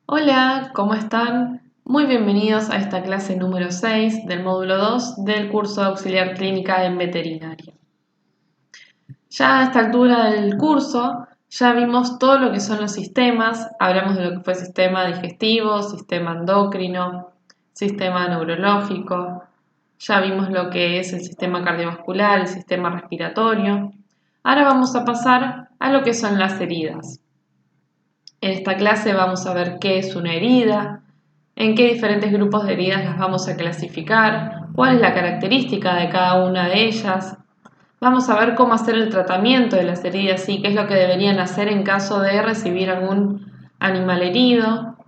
Hola, ¿cómo están? Muy bienvenidos a esta clase número 6 del módulo 2 del curso de auxiliar clínica en veterinaria. Ya a esta altura del curso ya vimos todo lo que son los sistemas, hablamos de lo que fue sistema digestivo, sistema endocrino, sistema neurológico, ya vimos lo que es el sistema cardiovascular, el sistema respiratorio. Ahora vamos a pasar a lo que son las heridas. En esta clase vamos a ver qué es una herida, en qué diferentes grupos de heridas las vamos a clasificar, cuál es la característica de cada una de ellas. Vamos a ver cómo hacer el tratamiento de las heridas y qué es lo que deberían hacer en caso de recibir algún animal herido.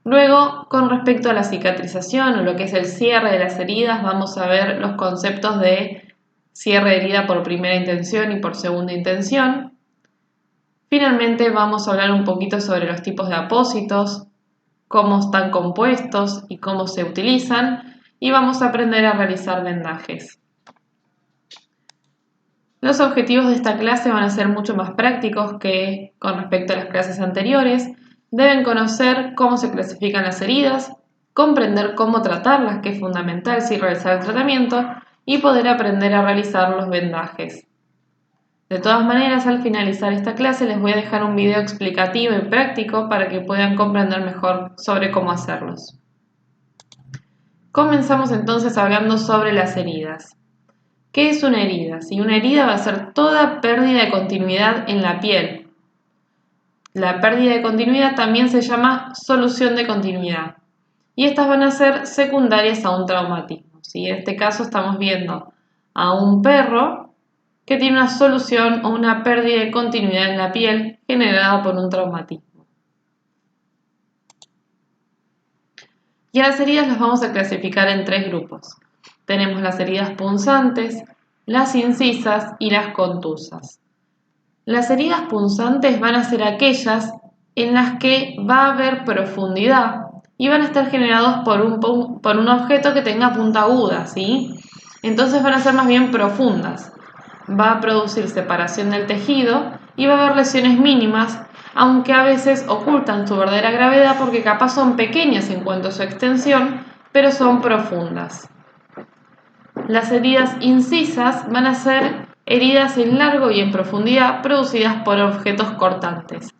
Luego, con respecto a la cicatrización o lo que es el cierre de las heridas, vamos a ver los conceptos de cierre de herida por primera intención y por segunda intención. Finalmente vamos a hablar un poquito sobre los tipos de apósitos, cómo están compuestos y cómo se utilizan, y vamos a aprender a realizar vendajes. Los objetivos de esta clase van a ser mucho más prácticos que con respecto a las clases anteriores. Deben conocer cómo se clasifican las heridas, comprender cómo tratarlas, que es fundamental si realizar el tratamiento, y poder aprender a realizar los vendajes. De todas maneras, al finalizar esta clase les voy a dejar un video explicativo y práctico para que puedan comprender mejor sobre cómo hacerlos. Comenzamos entonces hablando sobre las heridas. ¿Qué es una herida? Si una herida va a ser toda pérdida de continuidad en la piel. La pérdida de continuidad también se llama solución de continuidad. Y estas van a ser secundarias a un traumatismo. ¿Sí? En este caso estamos viendo a un perro que tiene una solución o una pérdida de continuidad en la piel generada por un traumatismo. Y a las heridas las vamos a clasificar en tres grupos. Tenemos las heridas punzantes, las incisas y las contusas. Las heridas punzantes van a ser aquellas en las que va a haber profundidad y van a estar generados por un objeto que tenga punta aguda, ¿sí? Entonces van a ser más bien profundas. Va a producir separación del tejido y va a haber lesiones mínimas, aunque a veces ocultan su verdadera gravedad porque capaz son pequeñas en cuanto a su extensión, pero son profundas. Las heridas incisas van a ser heridas en largo y en profundidad producidas por objetos cortantes.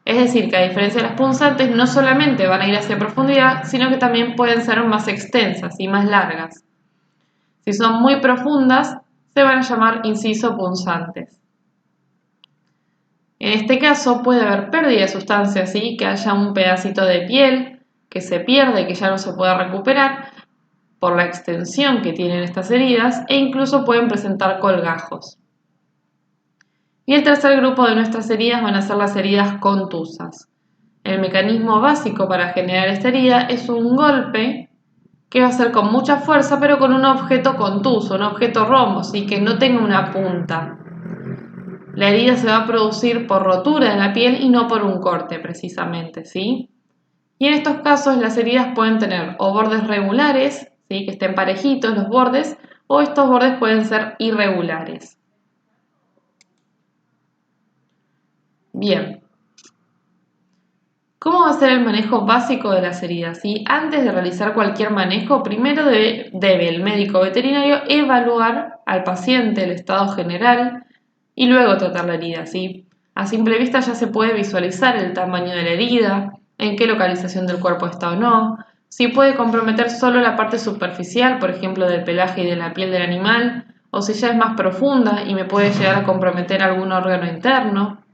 Es decir, que a diferencia de las punzantes, no solamente van a ir hacia profundidad, sino que también pueden ser más extensas y más largas. Si son muy profundas, se van a llamar inciso punzantes. En este caso puede haber pérdida de sustancia, ¿sí? Que haya un pedacito de piel que se pierde y que ya no se pueda recuperar por la extensión que tienen estas heridas e incluso pueden presentar colgajos. Y el tercer grupo de nuestras heridas van a ser las heridas contusas. El mecanismo básico para generar esta herida es un golpe que va a ser con mucha fuerza pero con un objeto contuso, un objeto rombo, ¿sí? Que no tenga una punta. La herida se va a producir por rotura de la piel y no por un corte precisamente, ¿sí? Y en estos casos las heridas pueden tener o bordes regulares, ¿sí? Que estén parejitos los bordes, o estos bordes pueden ser irregulares. Bien. ¿Cómo va a ser el manejo básico de las heridas? ¿Sí? Antes de realizar cualquier manejo, primero debe el médico veterinario evaluar al paciente el estado general y luego tratar la herida. ¿Sí? A simple vista ya se puede visualizar el tamaño de la herida, en qué localización del cuerpo está o no, si puede comprometer solo la parte superficial, por ejemplo del pelaje y de la piel del animal, o si ya es más profunda y me puede llegar a comprometer algún órgano interno.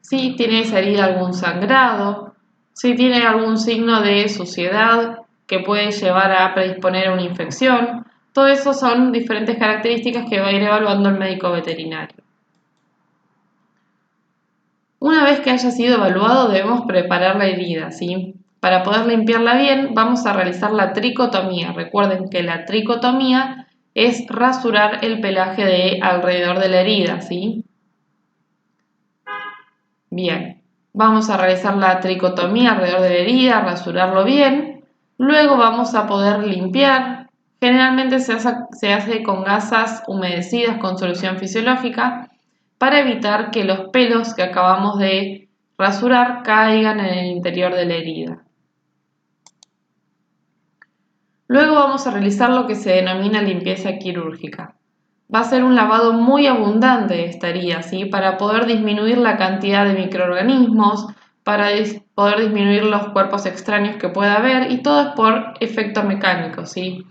Si tiene esa herida algún sangrado, si tiene algún signo de suciedad que puede llevar a predisponer a una infección. Todo eso son diferentes características que va a ir evaluando el médico veterinario. Una vez que haya sido evaluado, debemos preparar la herida, ¿sí? Para poder limpiarla bien, vamos a realizar la tricotomía. Recuerden que la tricotomía es rasurar el pelaje de alrededor de la herida, ¿sí? Bien, vamos a realizar la tricotomía alrededor de la herida, rasurarlo bien. Luego vamos a poder limpiar. Generalmente se hace con gasas humedecidas con solución fisiológica para evitar que los pelos que acabamos de rasurar caigan en el interior de la herida. Luego vamos a realizar lo que se denomina limpieza quirúrgica. Va a ser un lavado muy abundante de esta herida, ¿sí? Para poder disminuir la cantidad de microorganismos, para poder disminuir los cuerpos extraños que pueda haber, y todo es por efecto mecánico, ¿sí?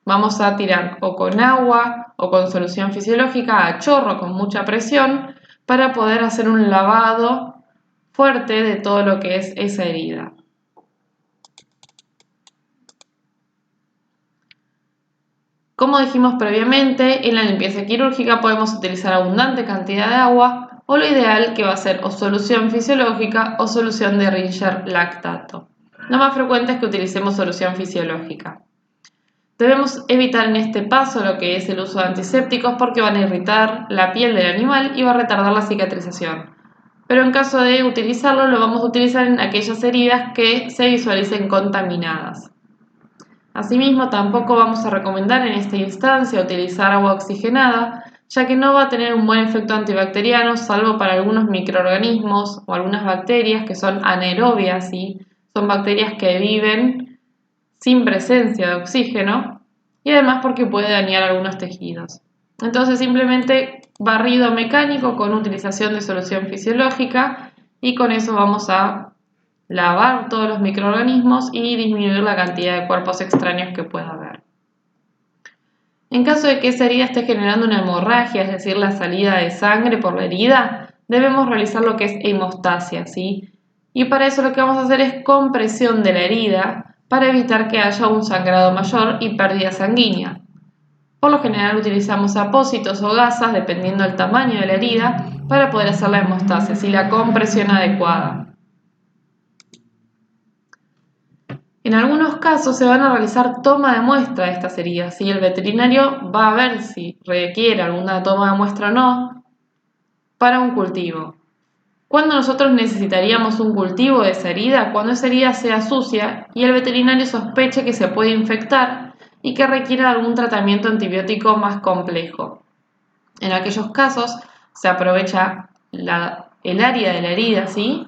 Vamos a tirar o con agua o con solución fisiológica a chorro con mucha presión para poder hacer un lavado fuerte de todo lo que es esa herida. Como dijimos previamente, en la limpieza quirúrgica podemos utilizar abundante cantidad de agua o lo ideal que va a ser o solución fisiológica o solución de Ringer lactato. Lo más frecuente es que utilicemos solución fisiológica. Debemos evitar en este paso lo que es el uso de antisépticos porque van a irritar la piel del animal y va a retardar la cicatrización. Pero en caso de utilizarlo, lo vamos a utilizar en aquellas heridas que se visualicen contaminadas. Asimismo, tampoco vamos a recomendar en esta instancia utilizar agua oxigenada, ya que no va a tener un buen efecto antibacteriano, salvo para algunos microorganismos o algunas bacterias que son anaerobias, ¿sí? Son bacterias que viven sin presencia de oxígeno y además porque puede dañar algunos tejidos. Entonces, simplemente barrido mecánico con utilización de solución fisiológica y con eso vamos a lavar todos los microorganismos y disminuir la cantidad de cuerpos extraños que pueda haber. En caso de que esa herida esté generando una hemorragia, es decir, la salida de sangre por la herida, debemos realizar lo que es hemostasia, ¿sí? Y para eso lo que vamos a hacer es compresión de la herida para evitar que haya un sangrado mayor y pérdida sanguínea. Por lo general utilizamos apósitos o gasas, dependiendo del tamaño de la herida, para poder hacer la hemostasis y la compresión adecuada. En algunos casos se van a realizar toma de muestra de estas heridas y el veterinario va a ver si requiere alguna toma de muestra o no para un cultivo. ¿Cuándo nosotros necesitaríamos un cultivo de esa herida? Cuando esa herida sea sucia y el veterinario sospeche que se puede infectar y que requiera algún tratamiento antibiótico más complejo. En aquellos casos se aprovecha el área de la herida, ¿sí?,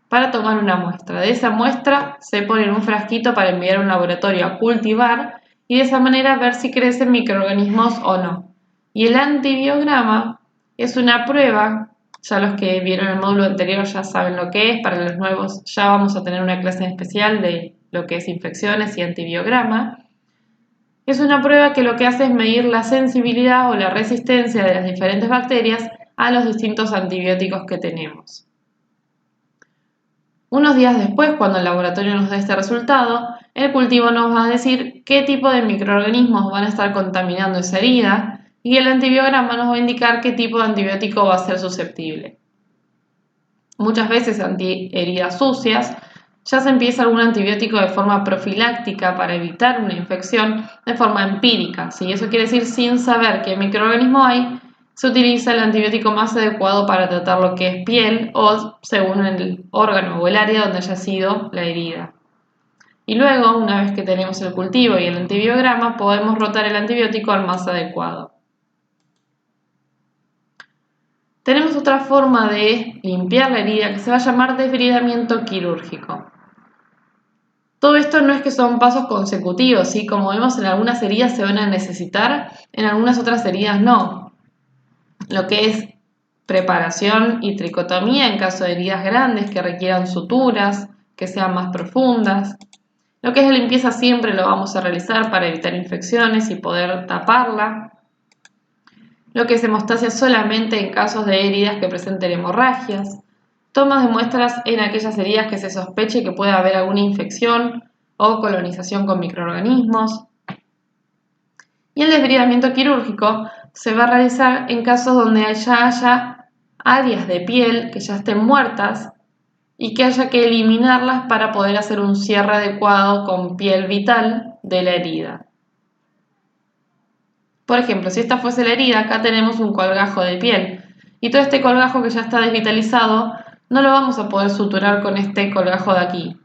para tomar una muestra. De esa muestra se pone en un frasquito para enviar a un laboratorio a cultivar y de esa manera ver si crecen microorganismos o no. Y el antibiograma es una prueba, ya los que vieron el módulo anterior ya saben lo que es, para los nuevos ya vamos a tener una clase especial de lo que es infecciones y antibiograma. Es una prueba que lo que hace es medir la sensibilidad o la resistencia de las diferentes bacterias a los distintos antibióticos que tenemos. Unos días después, cuando el laboratorio nos dé este resultado, el cultivo nos va a decir qué tipo de microorganismos van a estar contaminando esa herida y el antibiograma nos va a indicar qué tipo de antibiótico va a ser susceptible. Muchas veces ante heridas sucias ya se empieza algún antibiótico de forma profiláctica para evitar una infección de forma empírica, ¿sí? Eso quiere decir sin saber qué microorganismo hay, se utiliza el antibiótico más adecuado para tratar lo que es piel o según el órgano o el área donde haya sido la herida. Y luego, una vez que tenemos el cultivo y el antibiograma, podemos rotar el antibiótico al más adecuado. Tenemos otra forma de limpiar la herida que se va a llamar desbridamiento quirúrgico. Todo esto no es que son pasos consecutivos, ¿sí? Como vemos, en algunas heridas se van a necesitar, en algunas otras heridas no. Lo que es preparación y tricotomía en caso de heridas grandes que requieran suturas, que sean más profundas. Lo que es la limpieza siempre lo vamos a realizar para evitar infecciones y poder taparla. Lo que es hemostasia solamente en casos de heridas que presenten hemorragias. Tomas de muestras en aquellas heridas que se sospeche que pueda haber alguna infección o colonización con microorganismos. Y el desbridamiento quirúrgico se va a realizar en casos donde ya haya áreas de piel que ya estén muertas y que haya que eliminarlas para poder hacer un cierre adecuado con piel vital de la herida. Por ejemplo, si esta fuese la herida, acá tenemos un colgajo de piel y todo este colgajo que ya está desvitalizado no lo vamos a poder suturar con este colgajo de aquí,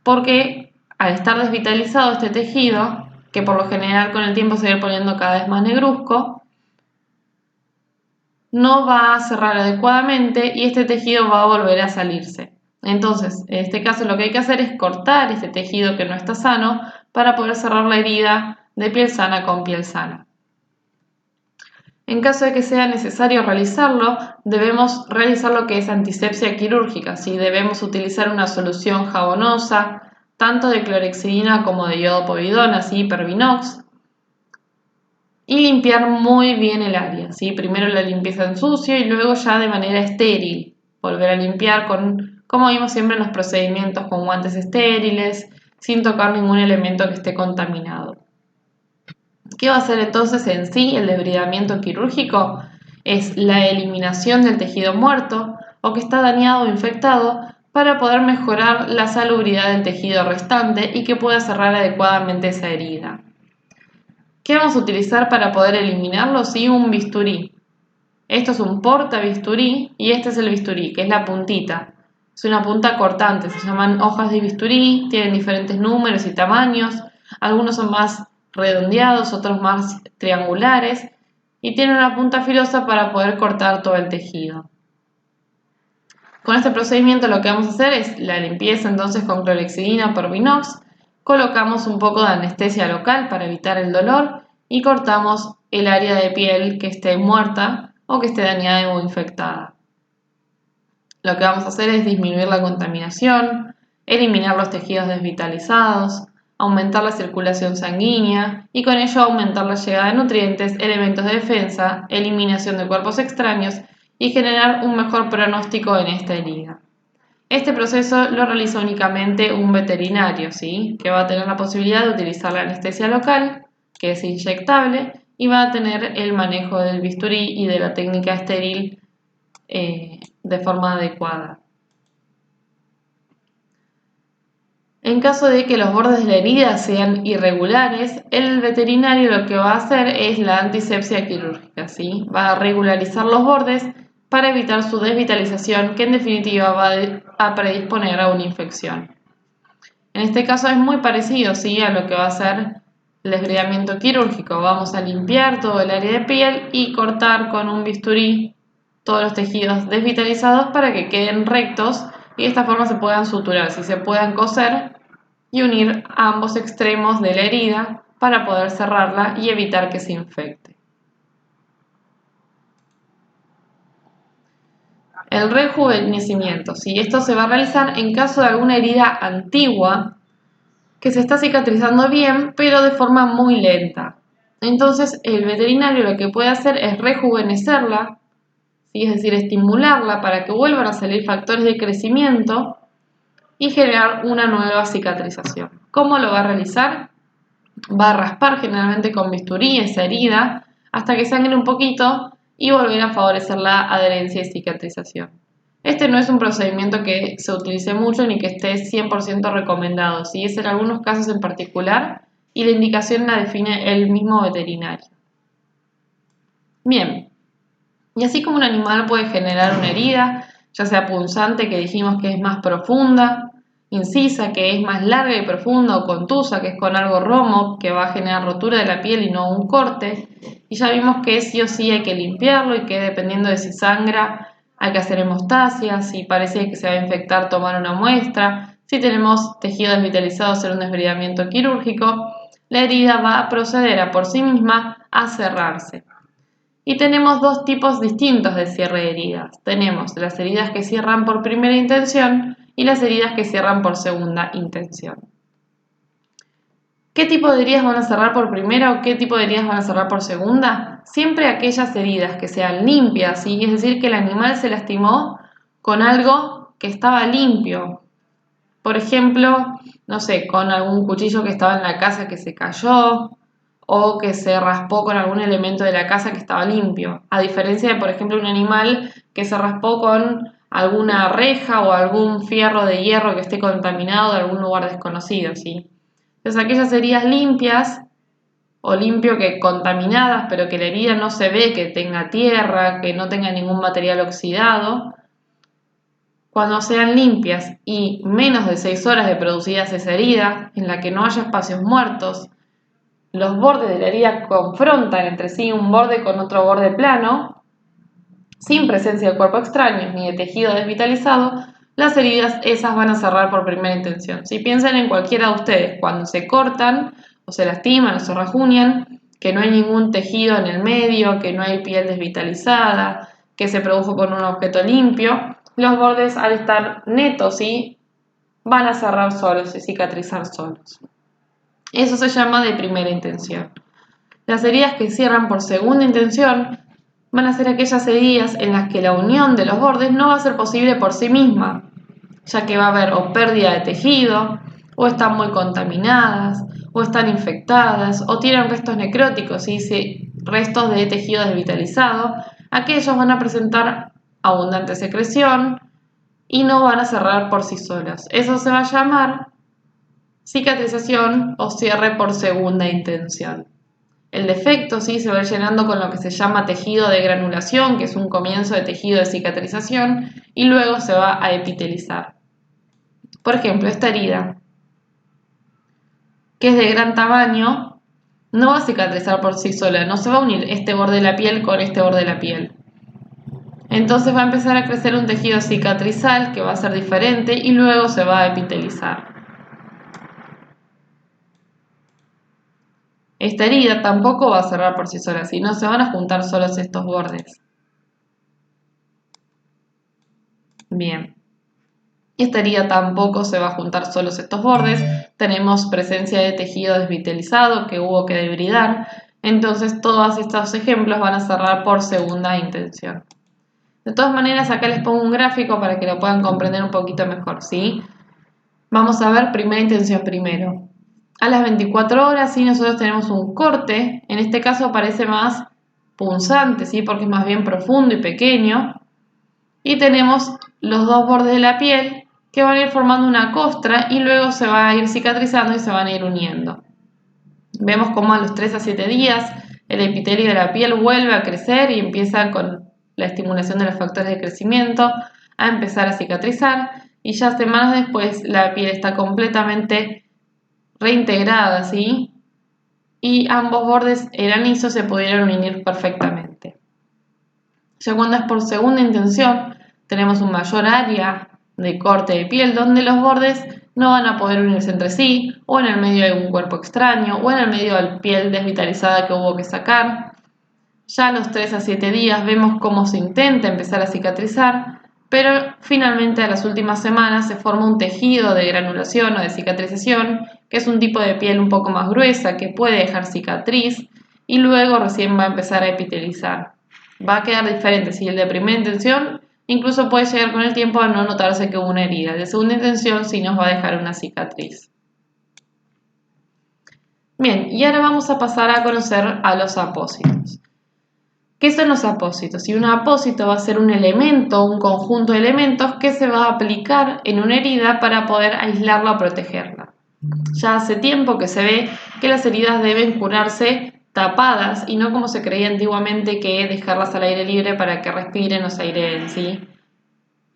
porque al estar desvitalizado este tejido, que por lo general con el tiempo se va a ir poniendo cada vez más negruzco, no va a cerrar adecuadamente y este tejido va a volver a salirse. Entonces, en este caso lo que hay que hacer es cortar este tejido que no está sano para poder cerrar la herida de piel sana con piel sana. En caso de que sea necesario realizarlo, debemos realizar lo que es antisepsia quirúrgica, ¿sí? Debemos utilizar una solución jabonosa, tanto de clorhexidina como de yodo povidona, ¿sí? Pervinox, y limpiar muy bien el área, ¿sí? Primero la limpieza en sucio y luego ya de manera estéril. Volver a limpiar como vimos siempre en los procedimientos, con guantes estériles, sin tocar ningún elemento que esté contaminado. ¿Qué va a hacer entonces en sí el debridamiento quirúrgico? Es la eliminación del tejido muerto o que está dañado o infectado para poder mejorar la salubridad del tejido restante y que pueda cerrar adecuadamente esa herida. ¿Qué vamos a utilizar para poder eliminarlo? Sí, un bisturí. Esto es un porta bisturí y este es el bisturí, que es la puntita. Es una punta cortante, se llaman hojas de bisturí, tienen diferentes números y tamaños, algunos son más redondeados, otros más triangulares y tienen una punta filosa para poder cortar todo el tejido. Con este procedimiento lo que vamos a hacer es la limpieza entonces con clorhexidina o Pervinox, colocamos un poco de anestesia local para evitar el dolor y cortamos el área de piel que esté muerta o que esté dañada o infectada. Lo que vamos a hacer es disminuir la contaminación, eliminar los tejidos desvitalizados, aumentar la circulación sanguínea y con ello aumentar la llegada de nutrientes, elementos de defensa, eliminación de cuerpos extraños y generar un mejor pronóstico en esta herida. Este proceso lo realiza únicamente un veterinario, ¿sí? Que va a tener la posibilidad de utilizar la anestesia local, que es inyectable, y va a tener el manejo del bisturí y de la técnica estéril de forma adecuada. En caso de que los bordes de la herida sean irregulares, el veterinario lo que va a hacer es la antisepsia quirúrgica, ¿sí? Va a regularizar los bordes para evitar su desvitalización, que en definitiva va a predisponer a una infección. En este caso es muy parecido, ¿sí? A lo que va a ser el desbridamiento quirúrgico. Vamos a limpiar todo el área de piel y cortar con un bisturí todos los tejidos desvitalizados para que queden rectos y de esta forma se puedan suturar, si se puedan coser y unir a ambos extremos de la herida para poder cerrarla y evitar que se infecte. El rejuvenecimiento, ¿sí? Esto se va a realizar en caso de alguna herida antigua que se está cicatrizando bien, pero de forma muy lenta. Entonces, el veterinario lo que puede hacer es rejuvenecerla, ¿sí? Es decir, estimularla para que vuelvan a salir factores de crecimiento y generar una nueva cicatrización. ¿Cómo lo va a realizar? Va a raspar generalmente con bisturí esa herida hasta que sangre un poquito y volver a favorecer la adherencia y cicatrización. Este no es un procedimiento que se utilice mucho ni que esté 100% recomendado, ¿sí? Es en algunos casos en particular y la indicación la define el mismo veterinario. Bien, y así como un animal puede generar una herida, ya sea punzante, que dijimos que es más profunda, incisa, que es más larga y profunda, o contusa, que es con algo romo, que va a generar rotura de la piel y no un corte, y ya vimos que sí o sí hay que limpiarlo y que dependiendo de si sangra hay que hacer hemostasia, si parece que se va a infectar tomar una muestra, si tenemos tejido desvitalizado hacer un desbridamiento quirúrgico, la herida va a proceder a por sí misma a cerrarse. Y tenemos dos tipos distintos de cierre de heridas. Tenemos las heridas que cierran por primera intención y las heridas que cierran por segunda intención. ¿Qué tipo de heridas van a cerrar por primera o qué tipo de heridas van a cerrar por segunda? Siempre aquellas heridas que sean limpias, ¿sí? Es decir, que el animal se lastimó con algo que estaba limpio. Por ejemplo, no sé, con algún cuchillo que estaba en la casa que se cayó, o que se raspó con algún elemento de la casa que estaba limpio. A diferencia de, por ejemplo, un animal que se raspó con alguna reja o algún fierro de hierro que esté contaminado de algún lugar desconocido, ¿sí? Entonces, aquellas heridas limpias o limpio que contaminadas, pero que la herida no se ve que tenga tierra, que no tenga ningún material oxidado, cuando sean limpias y menos de 6 horas de producidas esa herida, en la que no haya espacios muertos, los bordes de la herida confrontan entre sí un borde con otro borde plano, sin presencia de cuerpo extraño ni de tejido desvitalizado, las heridas esas van a cerrar por primera intención. Si piensan en cualquiera de ustedes, cuando se cortan o se lastiman o se rajuñan, que no hay ningún tejido en el medio, que no hay piel desvitalizada, que se produjo con un objeto limpio, los bordes al estar netos, ¿sí?, van a cerrar solos y cicatrizar solos. Eso se llama de primera intención. Las heridas que cierran por segunda intención van a ser aquellas heridas en las que la unión de los bordes no va a ser posible por sí misma, ya que va a haber o pérdida de tejido, o están muy contaminadas, o están infectadas, o tienen restos necróticos, ¿sí? Restos de tejido desvitalizado. Aquellos van a presentar abundante secreción y no van a cerrar por sí solos. Eso se va a llamar cicatrización o cierre por segunda intención. El defecto, ¿sí?, se va a ir llenando con lo que se llama tejido de granulación, que es un comienzo de tejido de cicatrización, y luego se va a epitelizar. Por ejemplo, esta herida, que es de gran tamaño, no va a cicatrizar por sí sola, no se va a unir este borde de la piel con este borde de la piel. Entonces va a empezar a crecer un tejido cicatrizal que va a ser diferente y luego se va a epitelizar. Esta herida tampoco va a cerrar por sí sola, sino se van a juntar solos estos bordes. Bien. Esta herida tampoco se va a juntar solos estos bordes. Tenemos presencia de tejido desvitalizado que hubo que debridar. Entonces todos estos ejemplos van a cerrar por segunda intención. De todas maneras, acá les pongo un gráfico para que lo puedan comprender un poquito mejor, ¿sí? Vamos a ver primera intención primero. A las 24 horas, ¿sí?, nosotros tenemos un corte. En este caso parece más punzante, ¿sí?, porque es más bien profundo y pequeño. Y tenemos los dos bordes de la piel que van a ir formando una costra y luego se va a ir cicatrizando y se van a ir uniendo. Vemos cómo a los 3 a 7 días el epitelio de la piel vuelve a crecer y empieza con la estimulación de los factores de crecimiento a empezar a cicatrizar, y ya semanas después la piel está completamente reintegrada, ¿sí?, y ambos bordes eranizos se pudieron unir perfectamente. Ya cuando es por segunda intención, tenemos un mayor área de corte de piel donde los bordes no van a poder unirse entre sí, o en el medio de un cuerpo extraño, o en el medio de la piel desvitalizada que hubo que sacar. Ya a los 3 a 7 días vemos cómo se intenta empezar a cicatrizar, pero finalmente a las últimas semanas se forma un tejido de granulación o de cicatrización, que es un tipo de piel un poco más gruesa que puede dejar cicatriz, y luego recién va a empezar a epitelizar. Va a quedar diferente, si el de primera intención incluso puede llegar con el tiempo a no notarse que hubo una herida. El de segunda intención sí nos va a dejar una cicatriz. Bien, y ahora vamos a pasar a conocer a los apósitos. ¿Qué son los apósitos? Y un apósito va a ser un elemento, un conjunto de elementos que se va a aplicar en una herida para poder aislarla o protegerla. Ya hace tiempo que se ve que las heridas deben curarse tapadas y no como se creía antiguamente, que dejarlas al aire libre para que respiren o se aireen, ¿sí?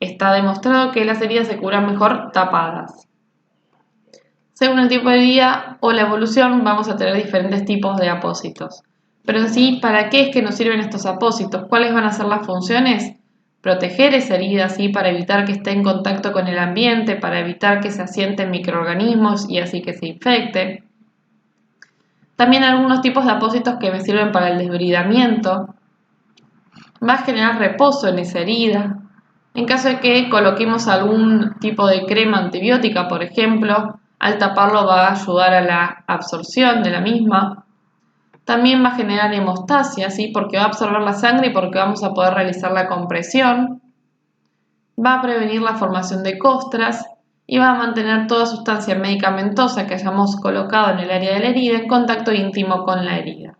Está demostrado que las heridas se curan mejor tapadas. Según el tipo de herida o la evolución, vamos a tener diferentes tipos de apósitos. Pero en sí, ¿para qué es que nos sirven estos apósitos? ¿Cuáles van a ser las funciones? Proteger esa herida, ¿sí?, para evitar que esté en contacto con el ambiente, para evitar que se asienten microorganismos y así que se infecte. También algunos tipos de apósitos que me sirven para el desbridamiento. Va a generar reposo en esa herida. En caso de que coloquemos algún tipo de crema antibiótica, por ejemplo, al taparlo va a ayudar a la absorción de la misma. También va a generar hemostasia, ¿sí?, porque va a absorber la sangre y porque vamos a poder realizar la compresión. Va a prevenir la formación de costras y va a mantener toda sustancia medicamentosa que hayamos colocado en el área de la herida en contacto íntimo con la herida.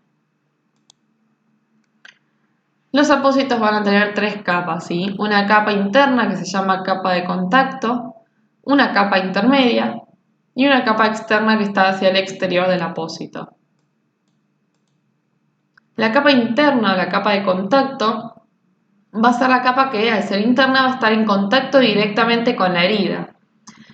Los apósitos van a tener 3 capas, ¿sí? Una capa interna que se llama capa de contacto, una capa intermedia y una capa externa que está hacia el exterior del apósito. La capa interna, la capa de contacto, va a ser la capa que, al ser interna, va a estar en contacto directamente con la herida.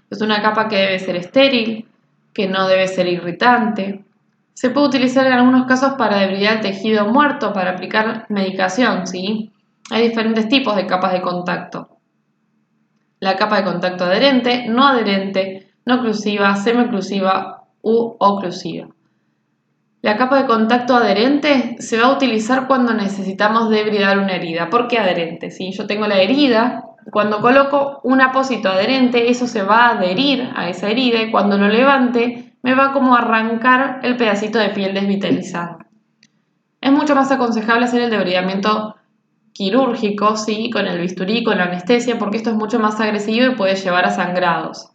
Es una capa que debe ser estéril, que no debe ser irritante. Se puede utilizar en algunos casos para debridar el tejido muerto, para aplicar medicación, ¿sí? Hay diferentes tipos de capas de contacto. la capa de contacto adherente, no adherente, no oclusiva, semi-oclusiva u oclusiva. La capa de contacto adherente se va a utilizar cuando necesitamos debridar una herida. ¿Por qué adherente? Si yo tengo la herida, cuando coloco un apósito adherente, eso se va a adherir a esa herida y cuando lo levante me va como a arrancar el pedacito de piel desvitalizada. Es mucho más aconsejable hacer el debridamiento quirúrgico, ¿sí? Con el bisturí, con la anestesia, porque esto es mucho más agresivo y puede llevar a sangrados.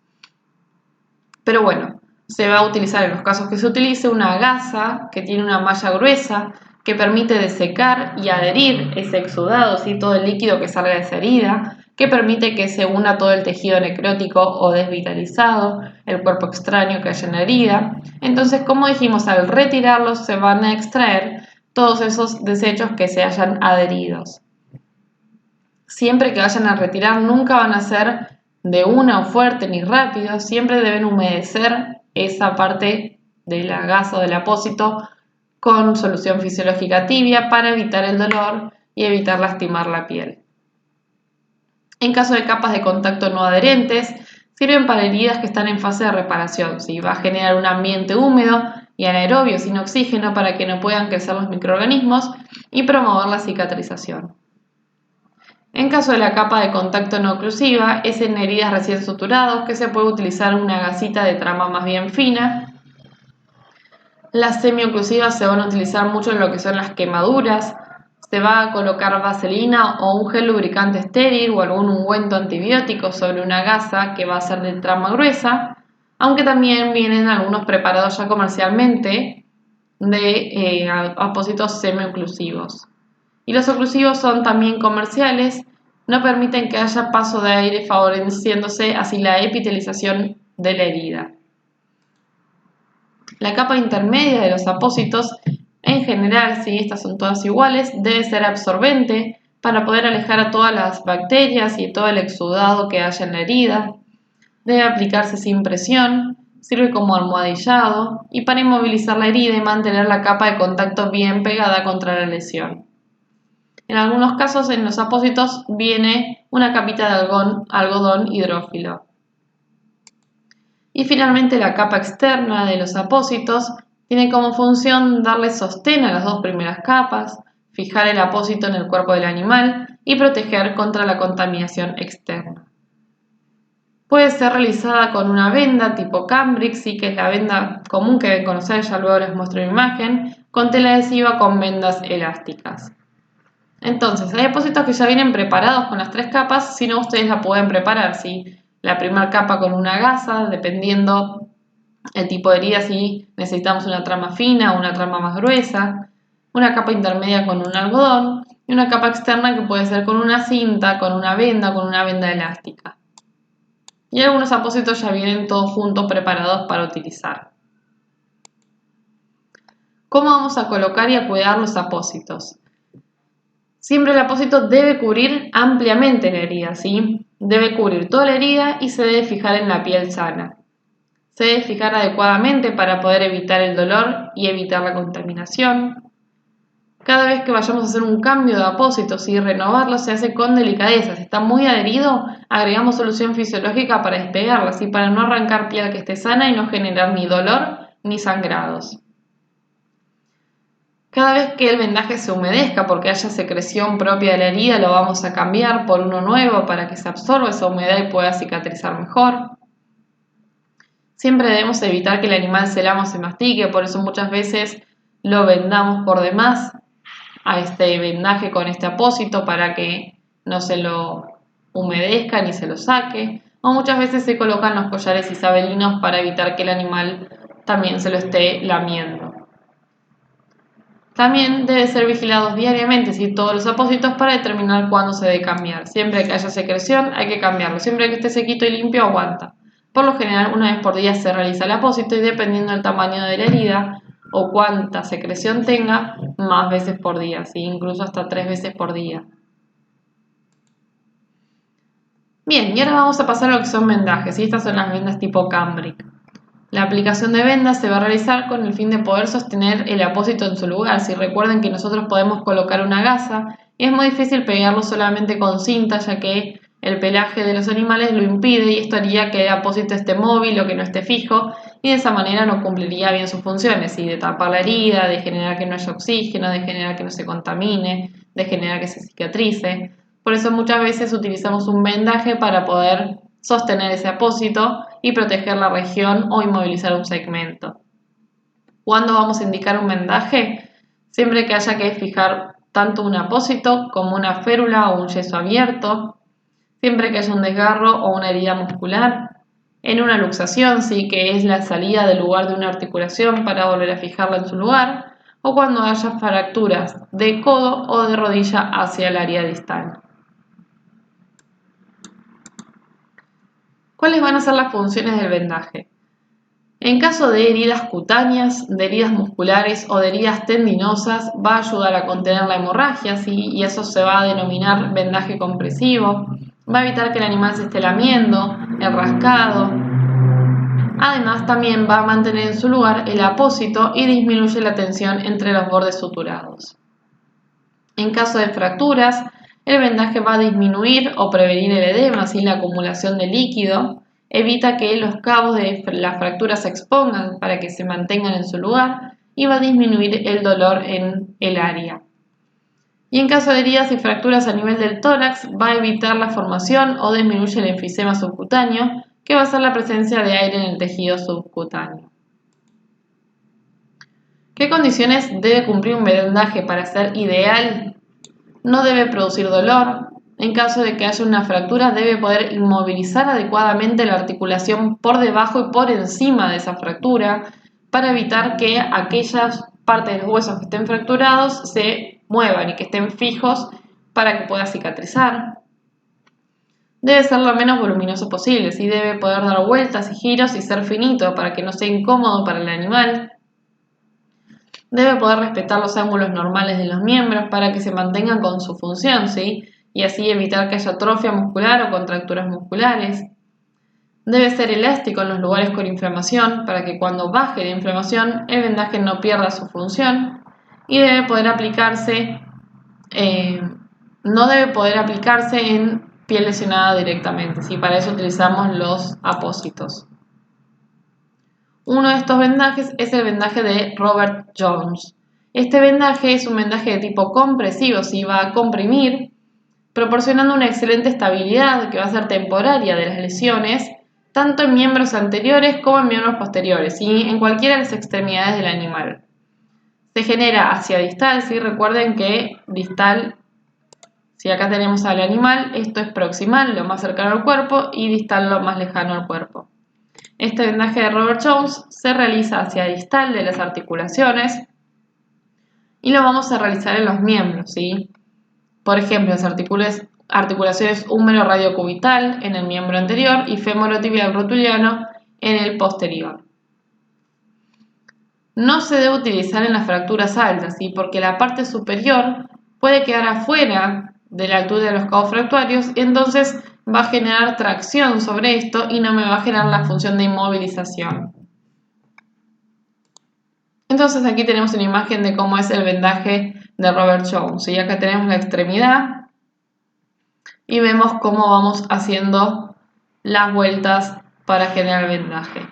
Pero bueno, se va a utilizar en los casos que se utilice una gasa que tiene una malla gruesa que permite desecar y adherir ese exudado, ¿sí? Todo el líquido que salga de esa herida, que permite que se una todo el tejido necrótico o desvitalizado, el cuerpo extraño que haya en la herida. Entonces, como dijimos, al retirarlos se van a extraer todos esos desechos que se hayan adheridos. Siempre que vayan a retirar, nunca van a ser de una o fuerte ni rápido, siempre deben humedecer esa parte de la gasa o del apósito con solución fisiológica tibia para evitar el dolor y evitar lastimar la piel. En caso de capas de contacto no adherentes, sirven para heridas que están en fase de reparación, ¿sí? Va a generar un ambiente húmedo y anaerobio sin oxígeno para que no puedan crecer los microorganismos y promover la cicatrización. En caso de la capa de contacto no oclusiva, es en heridas recién suturadas que se puede utilizar una gasita de trama más bien fina. Las semioclusivas se van a utilizar mucho en lo que son las quemaduras. Se va a colocar vaselina o un gel lubricante estéril o algún ungüento antibiótico sobre una gasa que va a ser de trama gruesa, aunque también vienen algunos preparados ya comercialmente de apósitos semioclusivos. Y los oclusivos son también comerciales, no permiten que haya paso de aire favoreciéndose así la epitelización de la herida. La capa intermedia de los apósitos, en general, si estas son todas iguales, debe ser absorbente para poder alejar a todas las bacterias y todo el exudado que haya en la herida. Debe aplicarse sin presión, sirve como almohadillado y para inmovilizar la herida y mantener la capa de contacto bien pegada contra la lesión. En algunos casos en los apósitos viene una capita de algodón hidrófilo. Y finalmente la capa externa de los apósitos tiene como función darle sostén a las dos primeras capas, fijar el apósito en el cuerpo del animal y proteger contra la contaminación externa. Puede ser realizada con una venda tipo cambric, sí, que es la venda común que deben conocer, ya luego les muestro una imagen, con tela adhesiva con vendas elásticas. Entonces, hay apósitos que ya vienen preparados con las tres capas, si no ustedes la pueden preparar, ¿sí? La primera capa con una gasa, dependiendo el tipo de herida, si necesitamos una trama fina o una trama más gruesa, una capa intermedia con un algodón y una capa externa que puede ser con una cinta, con una venda elástica. Y algunos apósitos ya vienen todos juntos preparados para utilizar. ¿Cómo vamos a colocar y a cuidar los apósitos? Siempre el apósito debe cubrir ampliamente la herida, ¿sí? Debe cubrir toda la herida y se debe fijar en la piel sana. Se debe fijar adecuadamente para poder evitar el dolor y evitar la contaminación. Cada vez que vayamos a hacer un cambio de apósito, ¿sí? Renovarlo se hace con delicadeza. Si está muy adherido, agregamos solución fisiológica para despegarlo, ¿sí? Para no arrancar piel que esté sana y no generar ni dolor ni sangrados. Cada vez que el vendaje se humedezca porque haya secreción propia de la herida, lo vamos a cambiar por uno nuevo para que se absorba esa humedad y pueda cicatrizar mejor. Siempre debemos evitar que el animal se lama o se mastique, por eso muchas veces lo vendamos por demás a este vendaje con este apósito para que no se lo humedezca ni se lo saque. O muchas veces se colocan los collares isabelinos para evitar que el animal también se lo esté lamiendo. También debe ser vigilados diariamente, ¿sí? Todos los apósitos para determinar cuándo se debe cambiar. Siempre que haya secreción hay que cambiarlo. Siempre que esté sequito y limpio aguanta. Por lo general una vez por día se realiza el apósito y dependiendo del tamaño de la herida o cuánta secreción tenga, más veces por día, ¿sí? Incluso hasta 3 veces por día. Bien, y ahora vamos a pasar a lo que son vendajes, ¿sí? Estas son las vendas tipo cambric. La aplicación de vendas se va a realizar con el fin de poder sostener el apósito en su lugar. Si recuerden que nosotros podemos colocar una gasa y es muy difícil pegarlo solamente con cinta, ya que El pelaje de los animales lo impide y esto haría que el apósito esté móvil o que no esté fijo y de esa manera no cumpliría bien sus funciones, ¿sí? De tapar la herida, de generar que no haya oxígeno, de generar que no se contamine, de generar que se cicatrice. Por eso muchas veces utilizamos un vendaje para poder sostener ese apósito y proteger la región o inmovilizar un segmento. ¿Cuándo vamos a indicar un vendaje? Siempre que haya que fijar tanto un apósito como una férula o un yeso abierto, siempre que haya un desgarro o una herida muscular, en una luxación, sí, que es la salida del lugar de una articulación para volver a fijarla en su lugar, o cuando haya fracturas de codo o de rodilla hacia el área distal. ¿Cuáles van a ser las funciones del vendaje? En caso de heridas cutáneas, de heridas musculares o de heridas tendinosas, va a ayudar a contener la hemorragia, ¿sí? Y eso se va a denominar vendaje compresivo. Va a evitar que el animal se esté lamiendo, el rascado. Además, también va a mantener en su lugar el apósito y disminuye la tensión entre los bordes suturados. En caso de fracturas, el vendaje va a disminuir o prevenir el edema, ¿sí? La acumulación de líquido. Evita que los cabos de la fractura se expongan para que se mantengan en su lugar y va a disminuir el dolor en el área. Y en caso de heridas y fracturas a nivel del tórax, va a evitar la formación o disminuye el enfisema subcutáneo, que va a ser la presencia de aire en el tejido subcutáneo. ¿Qué condiciones debe cumplir un vendaje para ser ideal? No debe producir dolor. En caso de que haya una fractura, debe poder inmovilizar adecuadamente la articulación por debajo y por encima de esa fractura para evitar que aquellas partes de los huesos que estén fracturados se muevan y que estén fijos para que pueda cicatrizar. Debe ser lo menos voluminoso posible, ¿sí? Debe poder dar vueltas y giros y ser finito para que no sea incómodo para el animal. Debe poder respetar los ángulos normales de los miembros para que se mantengan con su función, ¿sí? Y así evitar que haya atrofia muscular o contracturas musculares. Debe ser elástico en los lugares con inflamación para que cuando baje la inflamación el vendaje no pierda su función y debe poder aplicarse, no debe poder aplicarse en piel lesionada directamente, ¿sí? Para eso utilizamos los apósitos. Uno de estos vendajes es el vendaje de Robert Jones. Este vendaje es un vendaje de tipo compresivo, ¿sí? Va a comprimir, proporcionando una excelente estabilidad que va a ser temporaria de las lesiones, tanto en miembros anteriores como en miembros posteriores, y en cualquiera de las extremidades del animal. Se genera hacia distal, ¿sí? Recuerden que distal, si acá tenemos al animal, esto es proximal, lo más cercano al cuerpo, y distal, lo más lejano al cuerpo. Este vendaje de Robert Jones se realiza hacia distal de las articulaciones y lo vamos a realizar en los miembros, ¿sí? Por ejemplo, las articulaciones húmero-radiocubital en el miembro anterior y femorotibial rotuliano en el posterior. No se debe utilizar en las fracturas altas, ¿sí? Porque la parte superior puede quedar afuera de la altura de los cabos fracturios y entonces va a generar tracción sobre esto y no me va a generar la función de inmovilización. Entonces aquí tenemos una imagen de cómo es el vendaje de Robert Jones. Y acá tenemos la extremidad y vemos cómo vamos haciendo las vueltas para generar el vendaje.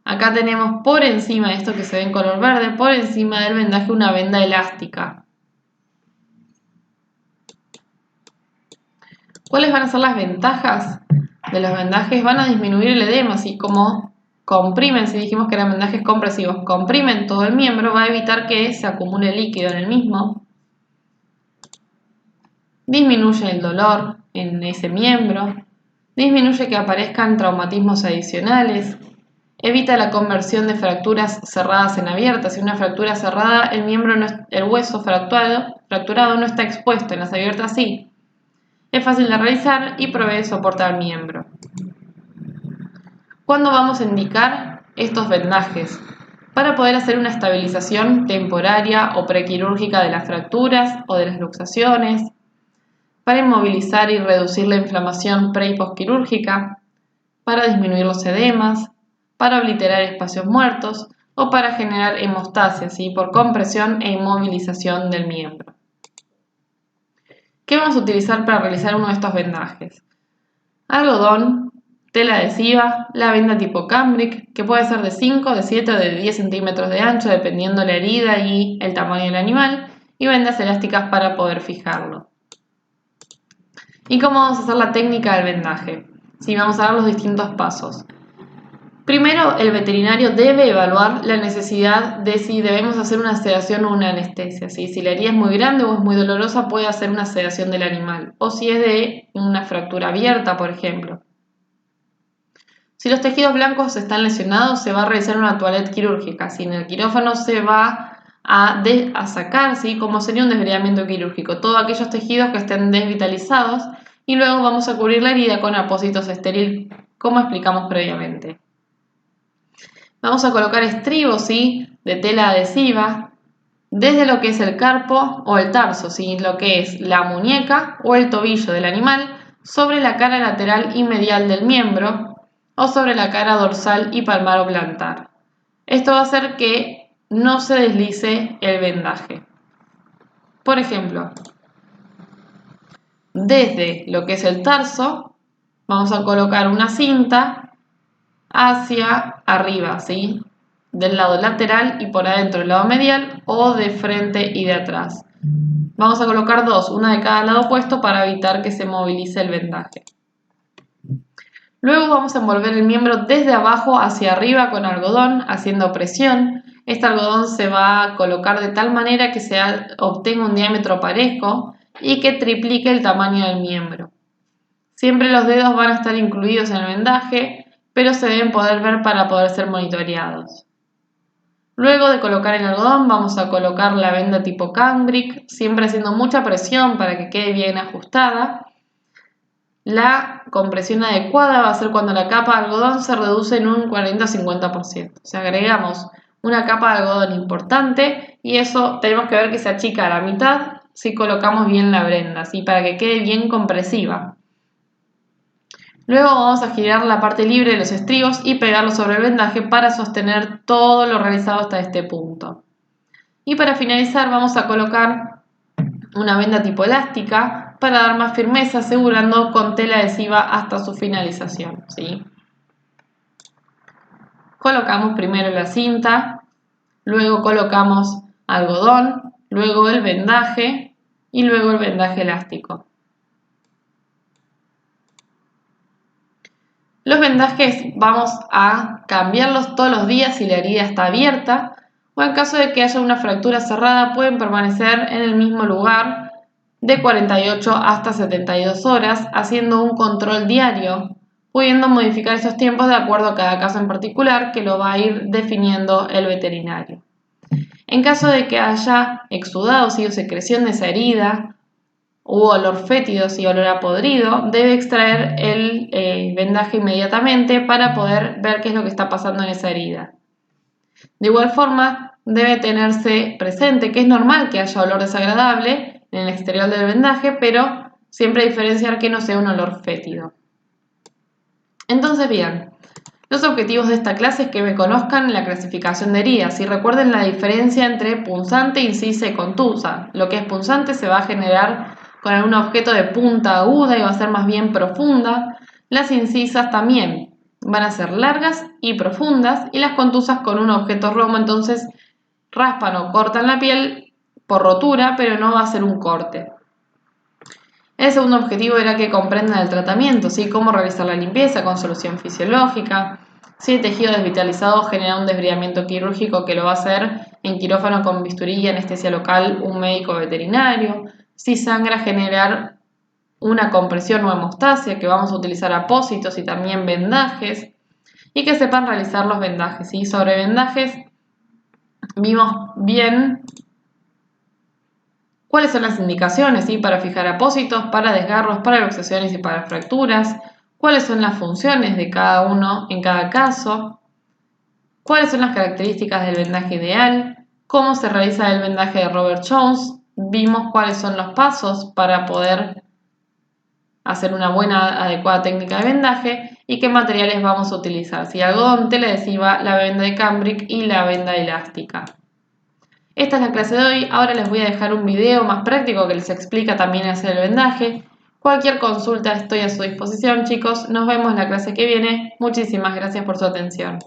Acá tenemos por encima de esto que se ve en color verde, por encima del vendaje una venda elástica. ¿Cuáles van a ser las ventajas de los vendajes? Van a disminuir el edema, así como comprimen, si dijimos que eran vendajes compresivos, comprimen todo el miembro, va a evitar que se acumule líquido en el mismo. Disminuye el dolor en ese miembro, disminuye que aparezcan traumatismos adicionales, evita la conversión de fracturas cerradas en abiertas. Si una fractura cerrada, el hueso fracturado no está expuesto, en las abiertas sí. Es fácil de realizar y provee soporte al miembro. ¿Cuándo vamos a indicar estos vendajes? Para poder hacer una estabilización temporaria o prequirúrgica de las fracturas o de las luxaciones, para inmovilizar y reducir la inflamación pre y posquirúrgica, para disminuir los edemas, para obliterar espacios muertos o para generar hemostasia, ¿sí? Por compresión e inmovilización del miembro. ¿Qué vamos a utilizar para realizar uno de estos vendajes? Algodón, tela adhesiva, la venda tipo cambric, que puede ser de 5, de 7 o de 10 centímetros de ancho, dependiendo la herida y el tamaño del animal, y vendas elásticas para poder fijarlo. ¿Y cómo vamos a hacer la técnica del vendaje? Sí, vamos a ver los distintos pasos. Primero, el veterinario debe evaluar la necesidad de si debemos hacer una sedación o una anestesia. ¿Sí? Si la herida es muy grande o es muy dolorosa, puede hacer una sedación del animal. O si es de una fractura abierta, por ejemplo. Si los tejidos blancos están lesionados, se va a realizar una toilette quirúrgica. Si en el quirófano se va a sacar, ¿sí? Como sería un desbridamiento quirúrgico, todos aquellos tejidos que estén desvitalizados, y luego vamos a cubrir la herida con apósitos estéril, como explicamos previamente. Vamos a colocar estribos, ¿sí? De tela adhesiva desde lo que es el carpo o el tarso, ¿sí? Lo que es la muñeca o el tobillo del animal, sobre la cara lateral y medial del miembro o sobre la cara dorsal y palmar o plantar. Esto va a hacer que no se deslice el vendaje. Por ejemplo, desde lo que es el tarso, vamos a colocar una cinta hacia arriba, ¿sí? Del lado lateral y por adentro del lado medial, o de frente y de atrás. Vamos a colocar dos, una de cada lado opuesto, para evitar que se movilice el vendaje. Luego vamos a envolver el miembro desde abajo hacia arriba con algodón, haciendo presión. Este algodón se va a colocar de tal manera que se obtenga un diámetro parejo y que triplique el tamaño del miembro. Siempre los dedos van a estar incluidos en el vendaje, pero se deben poder ver para poder ser monitoreados. Luego de colocar el algodón, vamos a colocar la venda tipo cambric, siempre haciendo mucha presión para que quede bien ajustada. La compresión adecuada va a ser cuando la capa de algodón se reduce en un 40-50%. O sea, agregamos una capa de algodón importante y eso tenemos que ver que se achica a la mitad si colocamos bien la venda, ¿sí? Para que quede bien compresiva. Luego vamos a girar la parte libre de los estribos y pegarlo sobre el vendaje para sostener todo lo realizado hasta este punto. Y para finalizar vamos a colocar una venda tipo elástica para dar más firmeza, asegurando con tela adhesiva hasta su finalización, ¿sí? Colocamos primero la cinta, luego colocamos algodón, luego el vendaje y luego el vendaje elástico. Los vendajes vamos a cambiarlos todos los días si la herida está abierta, o en caso de que haya una fractura cerrada pueden permanecer en el mismo lugar de 48 hasta 72 horas, haciendo un control diario, pudiendo modificar esos tiempos de acuerdo a cada caso en particular, que lo va a ir definiendo el veterinario. En caso de que haya exudados o secreción de esa herida, u olor fétido y olor a podrido, debe extraer el vendaje inmediatamente para poder ver qué es lo que está pasando en esa herida. De igual forma, debe tenerse presente que es normal que haya olor desagradable en el exterior del vendaje, pero siempre diferenciar que no sea un olor fétido. Entonces, bien, los objetivos de esta clase es que me conozcan la clasificación de heridas y recuerden la diferencia entre punzante, incisa y contusa. Lo que es punzante se va a generar con algún objeto de punta aguda y va a ser más bien profunda. Las incisas también van a ser largas y profundas, y las contusas con un objeto romo, entonces raspan o cortan la piel por rotura, pero no va a ser un corte. El segundo objetivo era que comprendan el tratamiento, ¿sí? Cómo realizar la limpieza con solución fisiológica. Si el tejido desvitalizado genera un desbridamiento quirúrgico, que lo va a hacer en quirófano con bisturí y anestesia local un médico veterinario. Si sangra, generar una compresión o hemostasia, que vamos a utilizar apósitos y también vendajes. Y que sepan realizar los vendajes, ¿sí? Sobre vendajes vimos bien cuáles son las indicaciones, ¿sí? Para fijar apósitos, para desgarros, para luxaciones y para fracturas. Cuáles son las funciones de cada uno en cada caso. Cuáles son las características del vendaje ideal. Cómo se realiza el vendaje de Robert Jones. Vimos cuáles son los pasos para poder hacer una buena, adecuada técnica de vendaje y qué materiales vamos a utilizar. Si algodón, tela adhesiva, la venda de cambric y la venda elástica. Esta es la clase de hoy. Ahora les voy a dejar un video más práctico que les explica también hacer el vendaje. Cualquier consulta estoy a su disposición, chicos. Nos vemos la clase que viene. Muchísimas gracias por su atención.